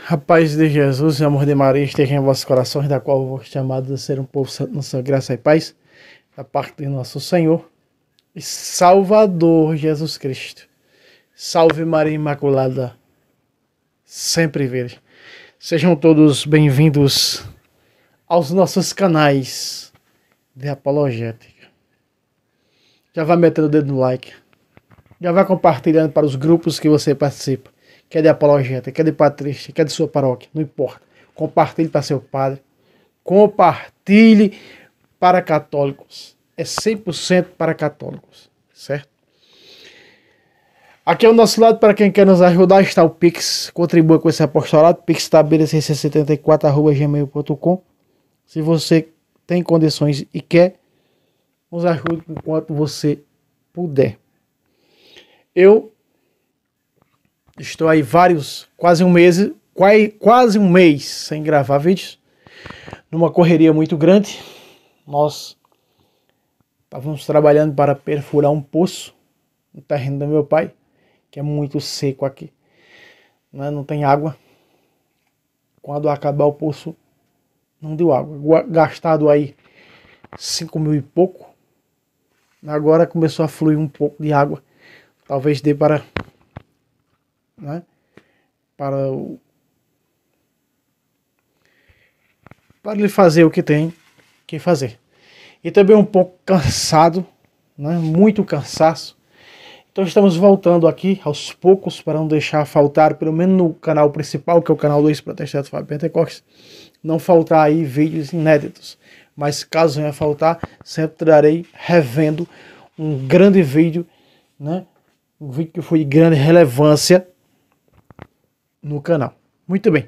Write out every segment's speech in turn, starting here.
A paz de Jesus e o amor de Maria esteja em vossos corações, da qual vos chamado a ser um povo santo na sua graça e paz, da parte de nosso Senhor e Salvador Jesus Cristo. Salve Maria Imaculada, sempre verde. Sejam todos bem-vindos aos nossos canais de apologética. Já vai metendo o dedo no like, já vai compartilhando para os grupos que você participa. Quer de apologética, quer de patrícia, quer de sua paróquia, não importa. Compartilhe para seu padre. Compartilhe para católicos. É 100% para católicos, certo? Aqui ao nosso lado, para quem quer nos ajudar, está o Pix. Contribua com esse apostolado. Pix tabela 674@gmail.com. Se você tem condições e quer, nos ajude com quanto você puder. Eu estou aí quase um mês sem gravar vídeos, numa correria muito grande. Nós estávamos trabalhando para perfurar um poço no terreno do meu pai, que é muito seco aqui, né? Não tem água. Quando acabar o poço, não deu água. Gastado aí 5 mil e pouco. Agora começou a fluir um pouco de água. Talvez dê para... né? Para ele fazer o que tem que fazer. E também um pouco cansado, né? Muito cansaço. Então estamos voltando aqui aos poucos para não deixar faltar, pelo menos no canal principal, que é o canal do ex-protestante Fábio Pentecostes, não faltar aí vídeos inéditos. Mas caso venha faltar, sempre trarei revendo um grande vídeo, né? Um vídeo que foi de grande relevância no canal. Muito bem.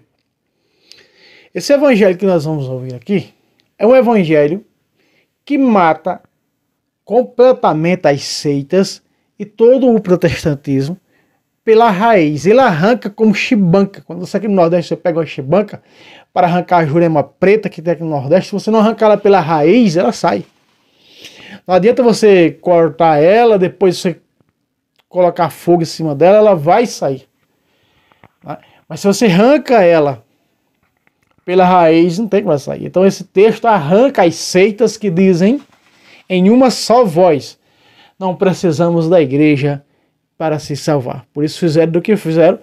Esse evangelho que nós vamos ouvir aqui é um evangelho que mata completamente as seitas e todo o protestantismo pela raiz. Ele arranca como chibanca. Quando você aqui no Nordeste você pega uma chibanca para arrancar a jurema preta que tem aqui no Nordeste, se você não arrancar ela pela raiz, ela sai. Não adianta você cortar ela, depois você colocar fogo em cima dela, ela vai sair. Mas se você arranca ela pela raiz, não tem como sair. Então esse texto arranca as seitas que dizem em uma só voz: não precisamos da igreja para se salvar. Por isso fizeram do que fizeram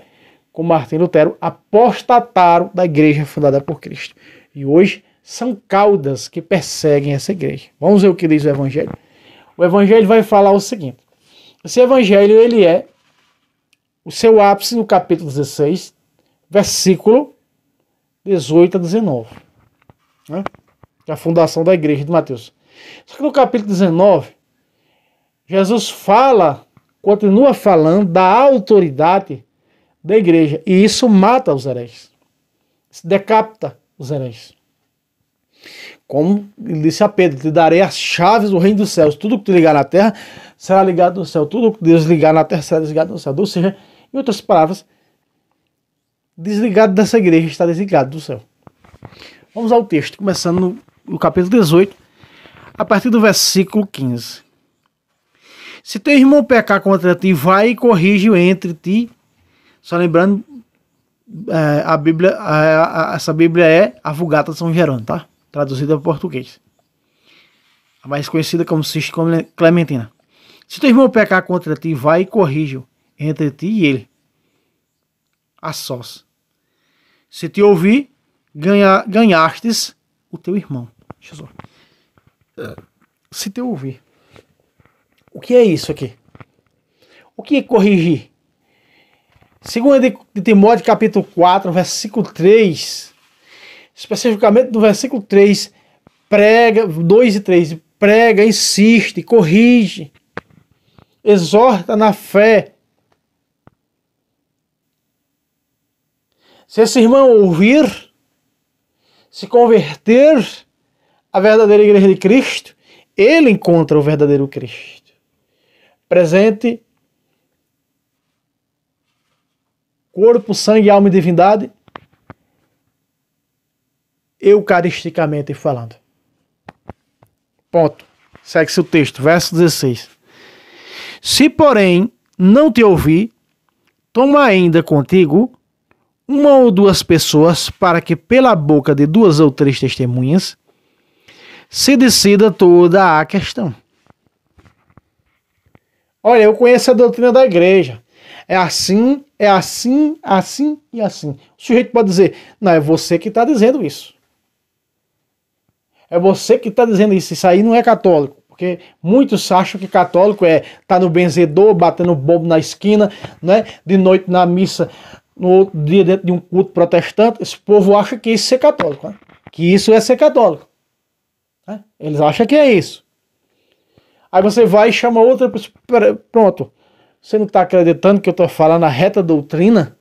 com Martim Lutero, apostataram da igreja fundada por Cristo. E hoje são caudas que perseguem essa igreja. Vamos ver o que diz o evangelho. O evangelho vai falar o seguinte: esse evangelho ele é o seu ápice no capítulo 16, versículo 18 a 19, né? Que é a fundação da igreja de Mateus. Só que no capítulo 19, Jesus continua falando da autoridade da igreja, e isso mata os hereges, isso decapita os hereges. Como ele disse a Pedro: te darei as chaves do reino dos céus, tudo que tu ligar na terra será ligado no céu, tudo que Deus ligar na terra será desligado no céu. Ou seja, em outras palavras, desligado dessa igreja está desligado do céu. Vamos ao texto, começando no capítulo 18, a partir do versículo 15. Se teu irmão pecar contra ti, vai e corrige-o entre ti. Só lembrando, a Bíblia, essa Bíblia é a Vulgata de São Jerônimo, tá? Traduzida para português. A mais conhecida como Ciste Clementina. Se teu irmão pecar contra ti, vai e corrige-o entre ti e ele, a sós. Se te ouvir, ganhastes o teu irmão. Deixa eu só. Se te ouvir. O que é isso aqui? O que é corrigir? Segundo de Timóteo, capítulo 4, versículo 3, especificamente no versículo 3, prega, 2 e 3, prega, insiste, corrige, exorta na fé. Se esse irmão ouvir, se converter à verdadeira igreja de Cristo, ele encontra o verdadeiro Cristo. Presente, corpo, sangue, alma e divindade, eucaristicamente falando. Ponto. Segue-se o texto, verso 16. Se, porém, não te ouvir, toma ainda contigo uma ou duas pessoas para que pela boca de duas ou três testemunhas se decida toda a questão. Olha, eu conheço a doutrina da igreja. É assim, assim e assim. O sujeito pode dizer, não, é você que está dizendo isso. É você que está dizendo isso. Isso aí não é católico. Porque muitos acham que católico é estar no benzedor, batendo bobo na esquina, né? De noite na missa, no outro dia dentro de um culto protestante. Esse povo acha que isso é católico. Né? Que isso é ser católico. Né? Eles acham que é isso. Aí você vai e chama outra pessoa. Pronto. Você não está acreditando que eu estou falando a reta doutrina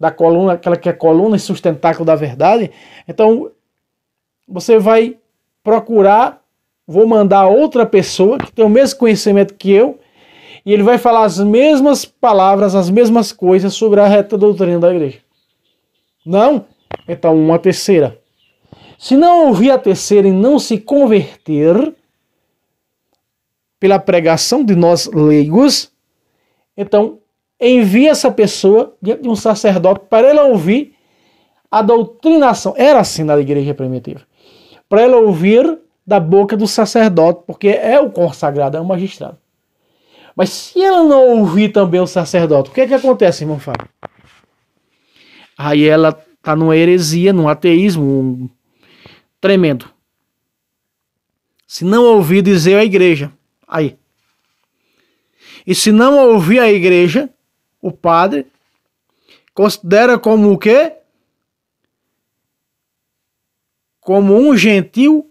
da coluna, aquela que é coluna e sustentáculo da verdade? Então, você vai procurar, vou mandar outra pessoa que tem o mesmo conhecimento que eu, e ele vai falar as mesmas palavras, as mesmas coisas sobre a reta doutrina da igreja. Não? Então, uma terceira. Se não ouvir a terceira e não se converter pela pregação de nós leigos, então envie essa pessoa diante de um sacerdote para ela ouvir a doutrinação. Era assim na igreja primitiva. Para ela ouvir da boca do sacerdote, porque é o consagrado, é o magistrado. Mas se ela não ouvir também o sacerdote, o que é que acontece, irmão Fábio? Aí ela está numa heresia, num ateísmo tremendo. Se não ouvir dizer a igreja, aí. E se não ouvir a igreja, o padre considera como o quê? Como um gentil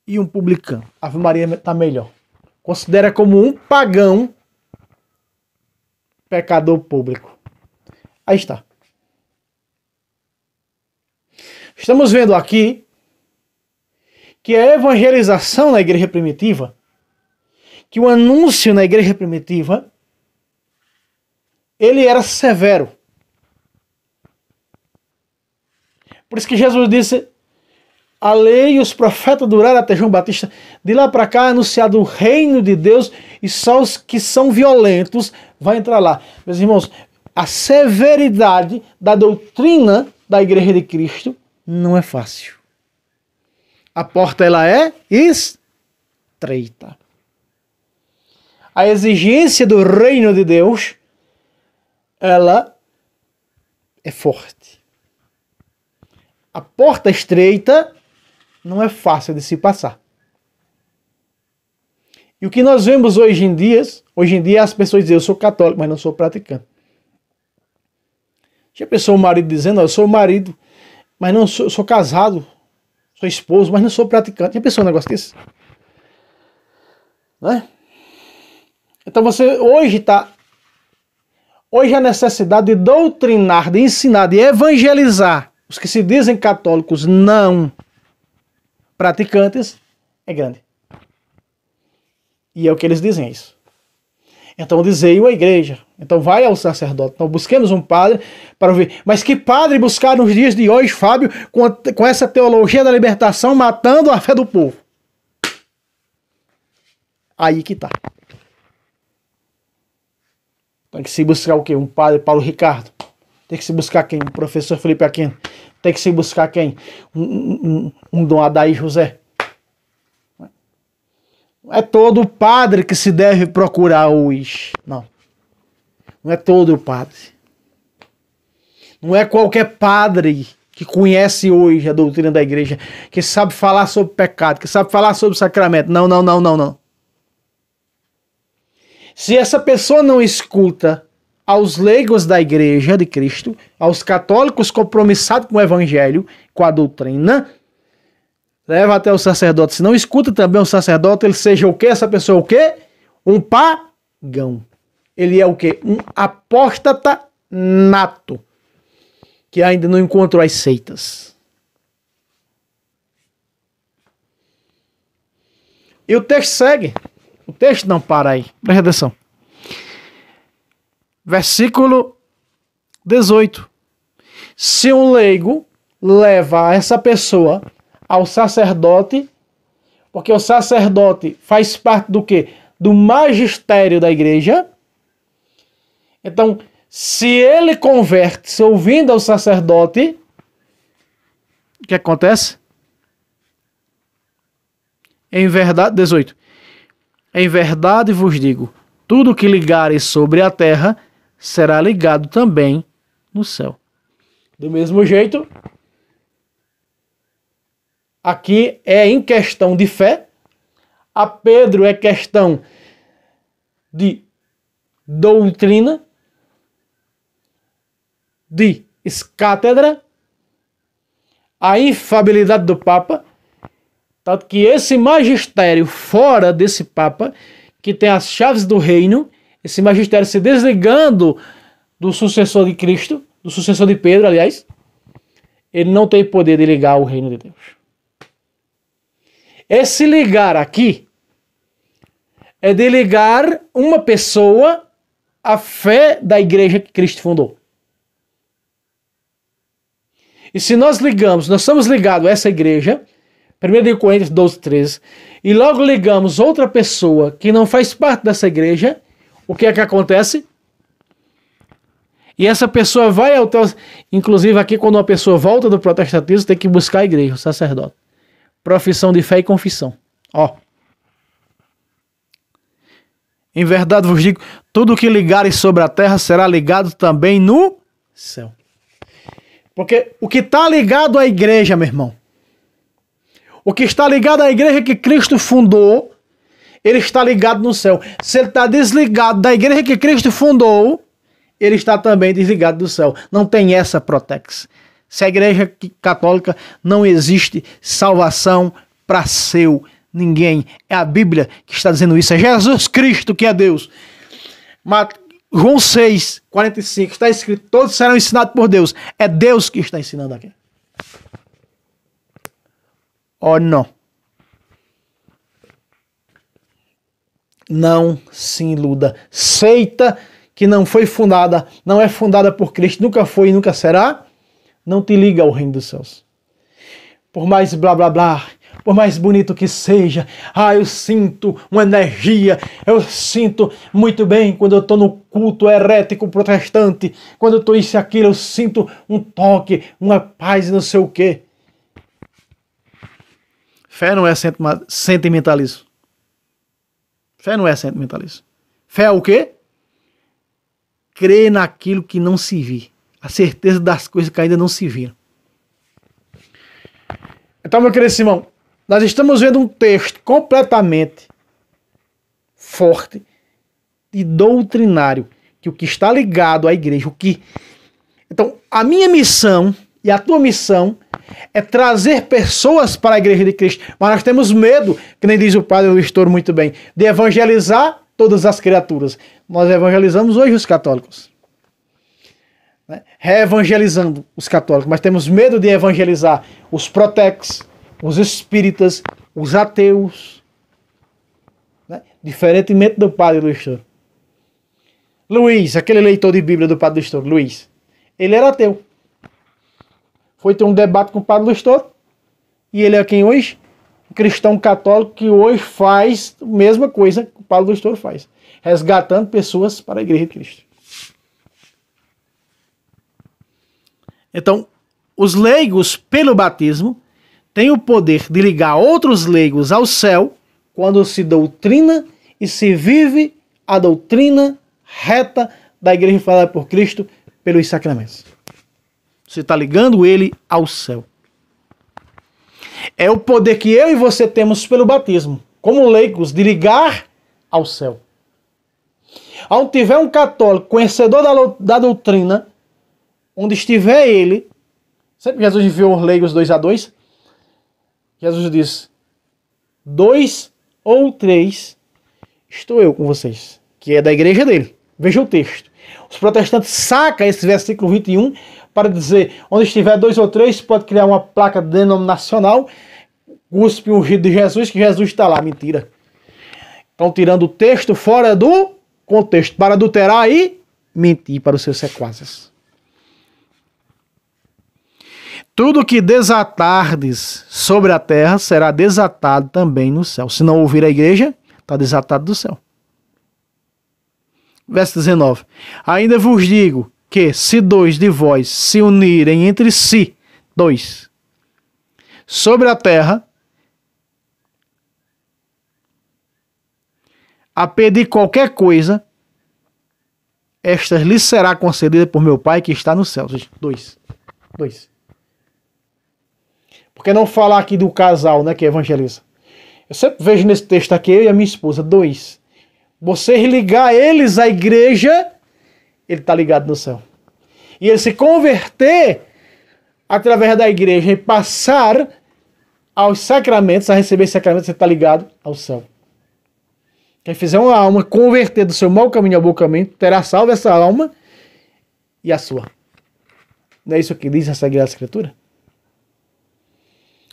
e um publicano. A Ave Maria está melhor. Considera como um pagão, pecador público. Aí está. Estamos vendo aqui que a evangelização na igreja primitiva, que o anúncio na igreja primitiva, ele era severo. Por isso que Jesus disse, a lei e os profetas duraram até João Batista. De lá para cá é anunciado o reino de Deus e só os que são violentos vão entrar lá. Meus irmãos, a severidade da doutrina da igreja de Cristo não é fácil. A porta ela é estreita. A exigência do reino de Deus, ela é forte. A porta estreita não é fácil de se passar. E o que nós vemos hoje em dia as pessoas dizem, eu sou católico, mas não sou praticante. Já pensou o marido dizendo, eu sou marido, mas não sou casado, sou esposo, mas não sou praticante. Já pensou um negócio desse? Né? Então você hoje a necessidade de doutrinar, de ensinar, de evangelizar os que se dizem católicos não praticantes é grande. E é o que eles dizem, é isso. Então dizei-o à igreja. Então vai ao sacerdote. Então busquemos um padre para ouvir. Mas que padre buscar nos dias de hoje, Fábio, com essa teologia da libertação matando a fé do povo? Aí que tá. Tem que se buscar o quê? Um padre Paulo Ricardo. Tem que se buscar quem? Um professor Felipe Aquino. Tem que se buscar quem? Um Dom Adair José. Não é todo padre que se deve procurar hoje. Não. Não é todo padre. Não é qualquer padre que conhece hoje a doutrina da igreja, que sabe falar sobre pecado, que sabe falar sobre sacramento. Não, não, não, não, não. Se essa pessoa não escuta aos leigos da igreja de Cristo, aos católicos compromissados com o evangelho, com a doutrina, leva até o sacerdote. Se não escuta também o sacerdote, ele seja o quê? Essa pessoa é o quê? Um pagão. Ele é o quê? Um apóstata nato, que ainda não encontrou as seitas. E o texto segue. O texto não para aí. Presta atenção. Versículo 18. Se um leigo leva essa pessoa ao sacerdote, porque o sacerdote faz parte do quê? Do magistério da igreja. Então, Se ele converte-se ouvindo ao sacerdote, o que acontece? Em verdade, 18. Em verdade vos digo, tudo que ligares sobre a terra será ligado também no céu. Do mesmo jeito, aqui é em questão de fé, a Pedro é questão de doutrina, de escátedra, a infabilidade do Papa, tanto que esse magistério fora desse Papa, que tem as chaves do reino, esse magistério se desligando do sucessor de Cristo, do sucessor de Pedro, aliás, ele não tem poder de ligar o reino de Deus. Esse ligar aqui é de ligar uma pessoa à fé da igreja que Cristo fundou. E se nós ligamos, nós estamos ligados a essa igreja, 1 Coríntios 12, 13, e logo ligamos outra pessoa que não faz parte dessa igreja, o que é que acontece? E essa pessoa vai ao teu... Inclusive aqui, quando uma pessoa volta do protestantismo, tem que buscar a igreja, o sacerdote. Profissão de fé e confissão. Ó. Em verdade vos digo, tudo que ligares sobre a terra será ligado também no céu. Porque o que está ligado à igreja, meu irmão, o que está ligado à igreja que Cristo fundou, ele está ligado no céu. Se ele está desligado da igreja que Cristo fundou, ele está também desligado do céu. Não tem essa protex. Se a igreja católica não existe salvação para seu ninguém. É a Bíblia que está dizendo isso. É Jesus Cristo que é Deus. João 6, 45, está escrito, todos serão ensinados por Deus. É Deus que está ensinando aqui. Oh, não. Não se iluda. Seita que não foi fundada, não é fundada por Cristo, nunca foi e nunca será, não te liga ao reino dos céus. Por mais blá blá blá, por mais bonito que seja, eu sinto uma energia, eu sinto muito bem quando eu estou no culto herético protestante, quando eu estou isso e aquilo, eu sinto um toque, uma paz e não sei o quê. Fé não é sentimentalismo. Fé não é sentimentalismo. Fé é o quê? Crer naquilo que não se vê. A certeza das coisas que ainda não se viram. Então, meu querido irmão, nós estamos vendo um texto completamente forte e doutrinário, que o que está ligado à igreja, Então, a minha missão e a tua missão é trazer pessoas para a igreja de Cristo. Mas nós temos medo, que nem diz o padre Luiz Toro muito bem, de evangelizar todas as criaturas. Nós evangelizamos hoje os católicos. Né? Reevangelizando os católicos. Mas temos medo de evangelizar os protex, os espíritas, os ateus. Né? Diferentemente do padre Luiz Toro. Luiz, aquele leitor de Bíblia do padre Luiz Toro, Luiz, ele era ateu. Foi ter um debate com o padre Luiz Toro. E ele é quem hoje? Um cristão católico que hoje faz a mesma coisa que o padre Luiz Toro faz. Resgatando pessoas para a igreja de Cristo. Então, os leigos, pelo batismo, têm o poder de ligar outros leigos ao céu quando se doutrina e se vive a doutrina reta da igreja falada por Cristo pelos sacramentos. Você está ligando ele ao céu. É o poder que eu e você temos pelo batismo, como leigos, de ligar ao céu. Onde tiver um católico conhecedor da doutrina, onde estiver ele, sempre Jesus enviou os leigos 2-2, Jesus diz, 2 ou 3, estou eu com vocês, que é da igreja dele. Veja o texto. Os protestantes sacam esse versículo 21 para dizer, onde estiver 2 ou 3, pode criar uma placa denominacional, cuspe o ungido de Jesus, que Jesus está lá. Mentira. Estão tirando o texto fora do contexto, para adulterar e mentir para os seus sequazes. Tudo que desatardes sobre a terra será desatado também no céu. Se não ouvir a igreja, está desatado do céu. Verso 19. Ainda vos digo que se dois de vós se unirem entre si, dois, sobre a terra, a pedir qualquer coisa, esta lhe será concedida por meu Pai que está no céu. Dois. Por que não falar aqui do casal, né, que evangeliza? Eu sempre vejo nesse texto aqui, eu e a minha esposa, dois. Você ligar eles à igreja, ele está ligado no céu. E ele se converter através da igreja e passar aos sacramentos, a receber sacramentos, você está ligado ao céu. Quem fizer uma alma converter do seu mau caminho ao bom caminho, terá salvo essa alma e a sua. Não é isso que diz a Sagrada Escritura?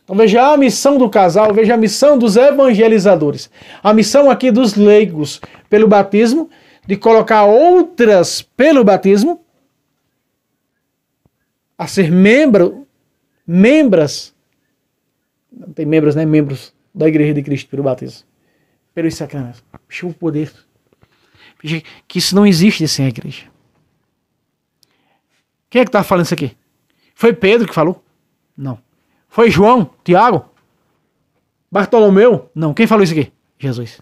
Então veja a missão do casal, veja a missão dos evangelizadores. A missão aqui dos leigos pelo batismo, de colocar outras pelo batismo, a ser membros, não tem membros, né? Membros da Igreja de Cristo pelo batismo. Pelos sacramentos. Puxa o poder. Puxa, que isso não existe sem a igreja. Quem é que está falando isso aqui? Foi Pedro que falou? Não. Foi João? Tiago? Bartolomeu? Não. Quem falou isso aqui? Jesus.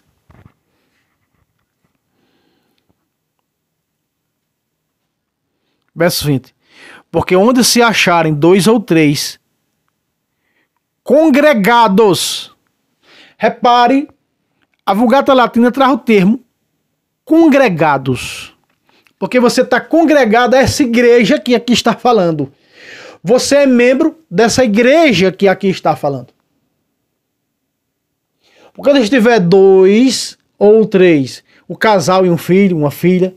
Verso 20. Porque onde se acharem dois ou três congregados, repare, a Vulgata Latina traz o termo congregados. Porque você está congregado a essa igreja que aqui está falando. Você é membro dessa igreja que aqui está falando. Porque quando estiver dois ou três, o casal e um filho, uma filha,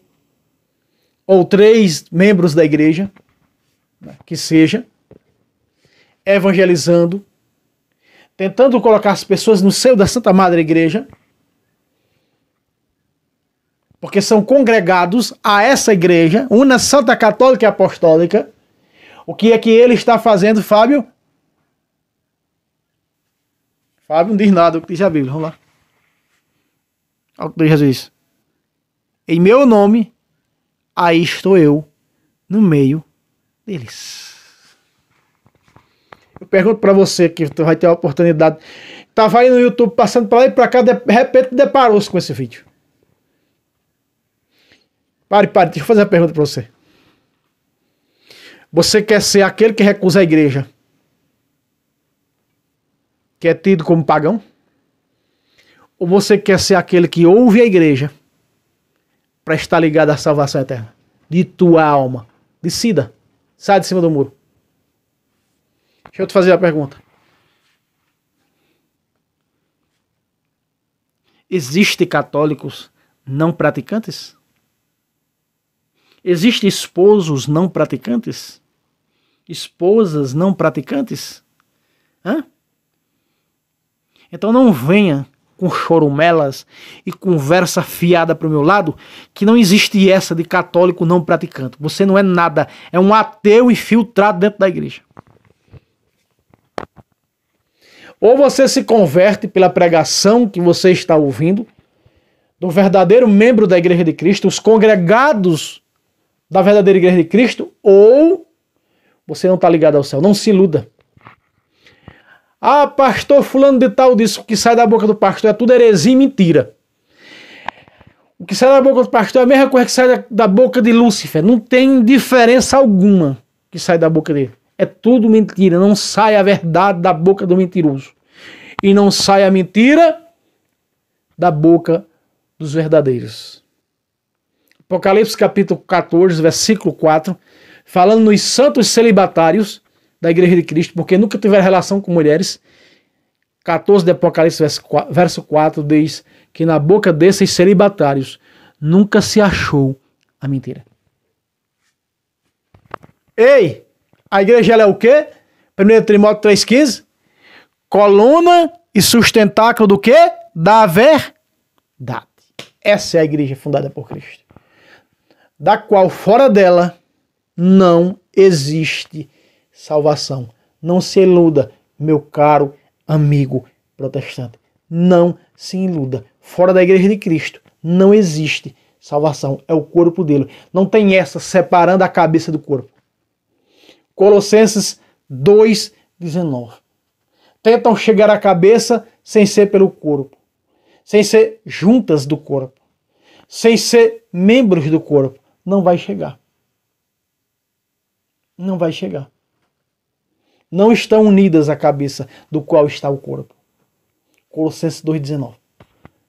ou três membros da igreja, que seja, evangelizando, tentando colocar as pessoas no seio da Santa Madre Igreja, porque são congregados a essa igreja, uma Santa Católica e Apostólica. O que é que ele está fazendo, Fábio? Fábio não diz nada, o que diz a Bíblia, vamos lá. Olha o que diz Jesus. Em meu nome, aí estou eu, no meio deles. Eu pergunto para você que vai ter a oportunidade. Estava aí no YouTube, passando para lá e para cá, de repente deparou-se com esse vídeo. Pare, deixa eu fazer uma pergunta para você. Você quer ser aquele que recusa a igreja, que é tido como pagão? Ou você quer ser aquele que ouve a igreja para estar ligado à salvação eterna de tua alma? Decida. Sai de cima do muro. Deixa eu te fazer a pergunta. Existem católicos não praticantes? Existem esposos não praticantes? Esposas não praticantes? Hã? Então não venha com chorumelas e conversa fiada para o meu lado, que não existe essa de católico não praticante. Você não é nada, é um ateu infiltrado dentro da igreja. Ou você se converte pela pregação que você está ouvindo, do verdadeiro membro da Igreja de Cristo, os congregados da verdadeira Igreja de Cristo, ou você não está ligado ao céu. Não se iluda. Ah, pastor fulano de tal disse, o que sai da boca do pastor é tudo heresia e mentira. O que sai da boca do pastor é a mesma coisa que sai da boca de Lúcifer. Não tem diferença alguma que sai da boca dele. É tudo mentira. Não sai a verdade da boca do mentiroso. E não sai a mentira da boca dos verdadeiros. Apocalipse capítulo 14, versículo 4, falando nos santos celibatários da Igreja de Cristo, porque nunca tiveram relação com mulheres. 14 de Apocalipse, verso 4, diz que na boca desses celibatários nunca se achou a mentira. Ei, a igreja ela é o quê? 1 Timóteo 3,15. Coluna e sustentáculo do quê? Da verdade. Essa é a igreja fundada por Cristo, da qual fora dela não existe salvação. Não se iluda, meu caro amigo protestante. Não se iluda. Fora da igreja de Cristo não existe salvação, é o corpo dele. Não tem essa separando a cabeça do corpo. Colossenses 2:19. Tentam chegar à cabeça sem ser pelo corpo, sem ser juntas do corpo, sem ser membros do corpo. Não vai chegar. Não vai chegar. Não estão unidas à cabeça do qual está o corpo. Colossenses 2:19.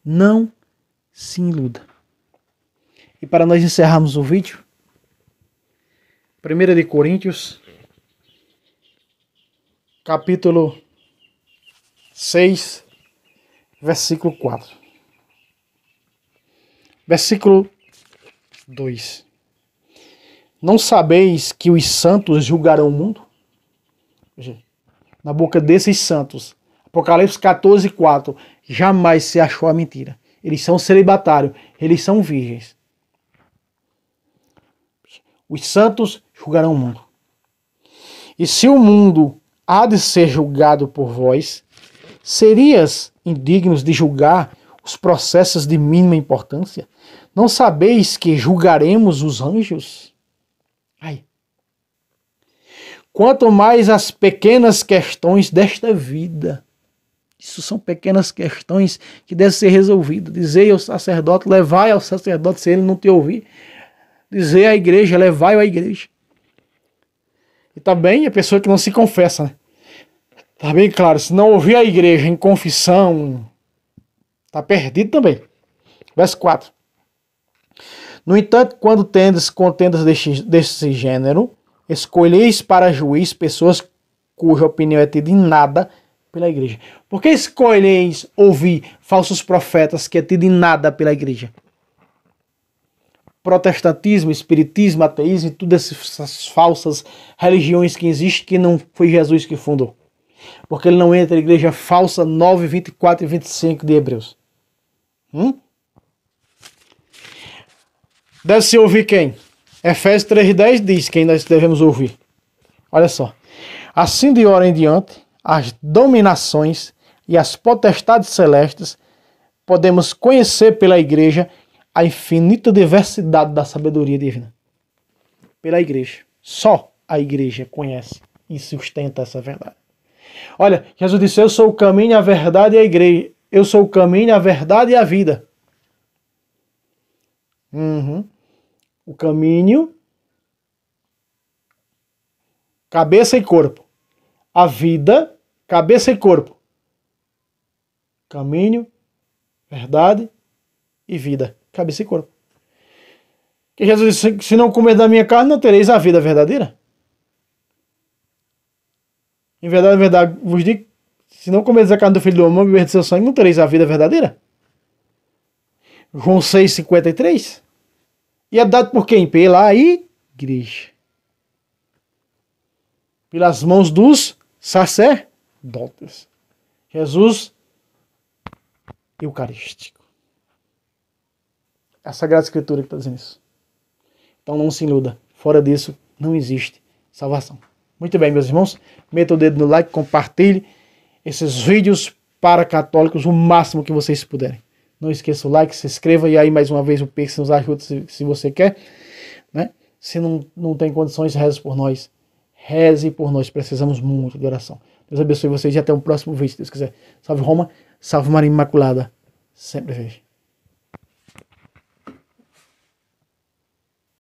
Não se iluda. E para nós encerrarmos o vídeo, 1 de Coríntios, capítulo 6, versículo 4. Versículo 2. Não sabeis que os santos julgarão o mundo? Na boca desses santos, Apocalipse 14:4, jamais se achou a mentira. Eles são celibatários, eles são virgens. Os santos julgarão o mundo. E se o mundo há de ser julgado por vós, serias indignos de julgar os processos de mínima importância? Não sabeis que julgaremos os anjos? Ai. Quanto mais as pequenas questões desta vida. Isso são pequenas questões que devem ser resolvidas. Dizer ao sacerdote, levai ao sacerdote se ele não te ouvir. Dizer à igreja, levai-o à igreja. E também a pessoa que não se confessa, né? Tá bem claro, se não ouvir a igreja em confissão, tá perdido também. Verso 4. No entanto, quando tendes contendas desse gênero, escolheis para juiz pessoas cuja opinião é tida em nada pela igreja. Por que escolheis ouvir falsos profetas que é tido em nada pela igreja? Protestantismo, espiritismo, ateísmo e todas essas falsas religiões que existem, que não foi Jesus que fundou. Porque ele não entra na igreja falsa 9, 24 e 25 de Hebreus. Deve-se ouvir quem? Efésios 3:10 diz quem nós devemos ouvir. Olha só. Assim de hora em diante, as dominações e as potestades celestes podemos conhecer pela igreja a infinita diversidade da sabedoria divina. Pela igreja. Só a igreja conhece e sustenta essa verdade. Olha, Jesus disse, eu sou o caminho, a verdade e a igreja. Eu sou o caminho, a verdade e a vida. O caminho, cabeça e corpo. A vida, cabeça e corpo. Caminho, verdade e vida. Cabeça e corpo. Que Jesus disse, se não comer da minha carne, não tereis a vida verdadeira. Em verdade, vos digo, se não comerdes a carne do Filho do Homem e beberdes seu sangue, não tereis a vida verdadeira. João 6:53. E é dado por quem? Pela igreja. Pelas mãos dos sacerdotes. Jesus eucarístico. É a Sagrada Escritura que está dizendo isso. Então não se iluda. Fora disso, não existe salvação. Muito bem, meus irmãos. Meta o dedo no like, compartilhe esses vídeos para católicos o máximo que vocês puderem. Não esqueça o like, se inscreva e aí mais uma vez o Pix nos ajuda se você quer. Né? Se não tem condições, reze por nós. Reze por nós. Precisamos muito de oração. Deus abençoe vocês e até o próximo vídeo, se Deus quiser. Salve Roma, salve Maria Imaculada. Sempre vejo.